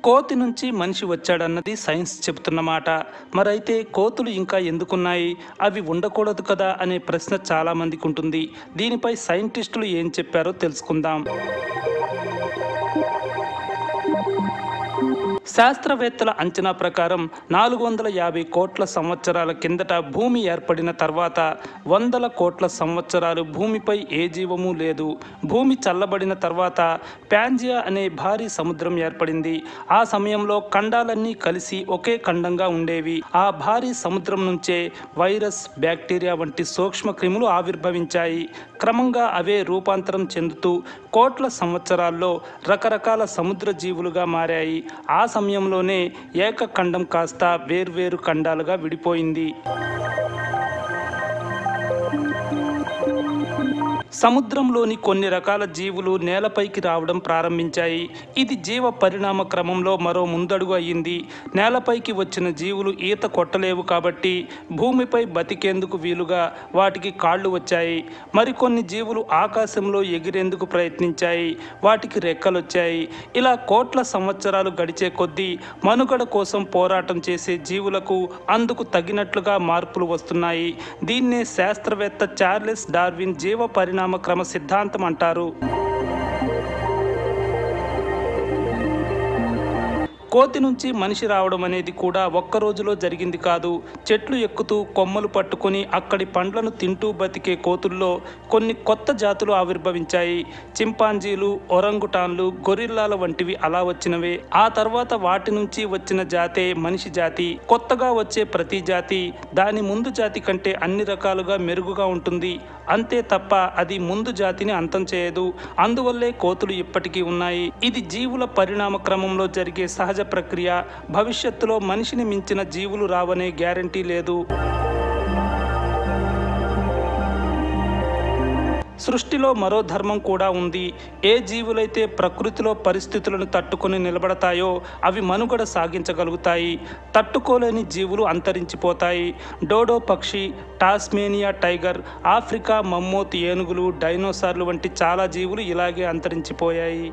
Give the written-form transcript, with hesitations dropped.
కోతి నుంచి మనిషి వచ్చాడన్నది సైన్స్ చెబుతున్నమాట. మరైతే కోతులు ఇంకా ఎందుకున్నాయి, అవి ఉండకూడదు కదా అనే ప్రశ్న చాలామందికి ఉంటుంది. దీనిపై సైంటిస్టులు ఏం చెప్పారో తెలుసుకుందాం. శాస్త్రవేత్తల అంచనా ప్రకారం 450 కోట్ల సంవత్సరాల కిందట భూమి ఏర్పడిన తర్వాత 100 కోట్ల సంవత్సరాలు భూమిపై ఏ జీవము లేదు. భూమి చల్లబడిన తర్వాత ప్యాంజియా అనే భారీ సముద్రం ఏర్పడింది. ఆ సమయంలో ఖండాలన్నీ కలిసి ఒకే ఖండంగా ఉండేవి. ఆ భారీ సముద్రం నుంచే వైరస్, బ్యాక్టీరియా వంటి సూక్ష్మ క్రిములు ఆవిర్భవించాయి. క్రమంగా అవే రూపాంతరం చెందుతూ కోట్ల సంవత్సరాల్లో రకరకాల సముద్ర జీవులుగా మారాయి. ఆ సమయంలోనే ఏకఖండం కాస్త వేర్వేరు ఖండాలుగా విడిపోయింది. సముద్రంలోని కొన్ని రకాల జీవులు నేలపైకి రావడం ప్రారంభించాయి. ఇది జీవ పరిణామ క్రమంలో మరో ముందడుగు అయ్యింది. నేలపైకి వచ్చిన జీవులు ఈత కొట్టలేవు కాబట్టి భూమిపై బతికేందుకు వీలుగా వాటికి కాళ్ళు వచ్చాయి. మరికొన్ని జీవులు ఆకాశంలో ఎగిరేందుకు ప్రయత్నించాయి. వాటికి రెక్కలొచ్చాయి. ఇలా కోట్ల సంవత్సరాలు గడిచే కొద్దీ మనుగడ కోసం పోరాటం చేసే జీవులకు అందుకు తగినట్లుగా మార్పులు వస్తున్నాయి. దీన్నే శాస్త్రవేత్త చార్లెస్ డార్విన్ జీవ పరిణామ క్రమ సిద్ధాంతం అంటారు. కోతి నుంచి మనిషి రావడం అనేది కూడా ఒక్క రోజులో జరిగింది కాదు. చెట్లు ఎక్కుతూ కొమ్మలు పట్టుకొని అక్కడి పండ్లను తింటూ బతికే కోతుల్లో కొన్ని కొత్త జాతులు ఆవిర్భవించాయి. చింపాంజీలు, ఒరంగుటాన్లు, గొరిల్లాల వంటివి అలా వచ్చినవే. ఆ తర్వాత వాటి నుంచి వచ్చిన జాతే మనిషి జాతి. కొత్తగా వచ్చే ప్రతి జాతి దాని ముందు జాతి కంటే అన్ని రకాలుగా మెరుగుగా ఉంటుంది. అంతే తప్ప అది ముందు జాతిని అంతం చేయదు. అందువల్లే కోతులు ఇప్పటికీ ఉన్నాయి. ఇది జీవుల పరిణామ క్రమంలో జరిగే సహజ ప్రక్రియ. భవిష్యత్తులో మనిషిని మించిన జీవులు రావనే గ్యారంటీ లేదు. సృష్టిలో మరో ధర్మం కూడా ఉంది. ఏ జీవులైతే ప్రకృతిలో పరిస్థితులను తట్టుకొని నిలబడతాయో అవి మనుగడ సాగించగలుగుతాయి. తట్టుకోలేని జీవులు అంతరించిపోతాయి. డోడో పక్షి, టాస్మేనియా టైగర్, ఆఫ్రికా మమ్మోత్ ఏనుగులు, డైనోసార్లు వంటి చాలా జీవులు ఇలాగే అంతరించిపోయాయి.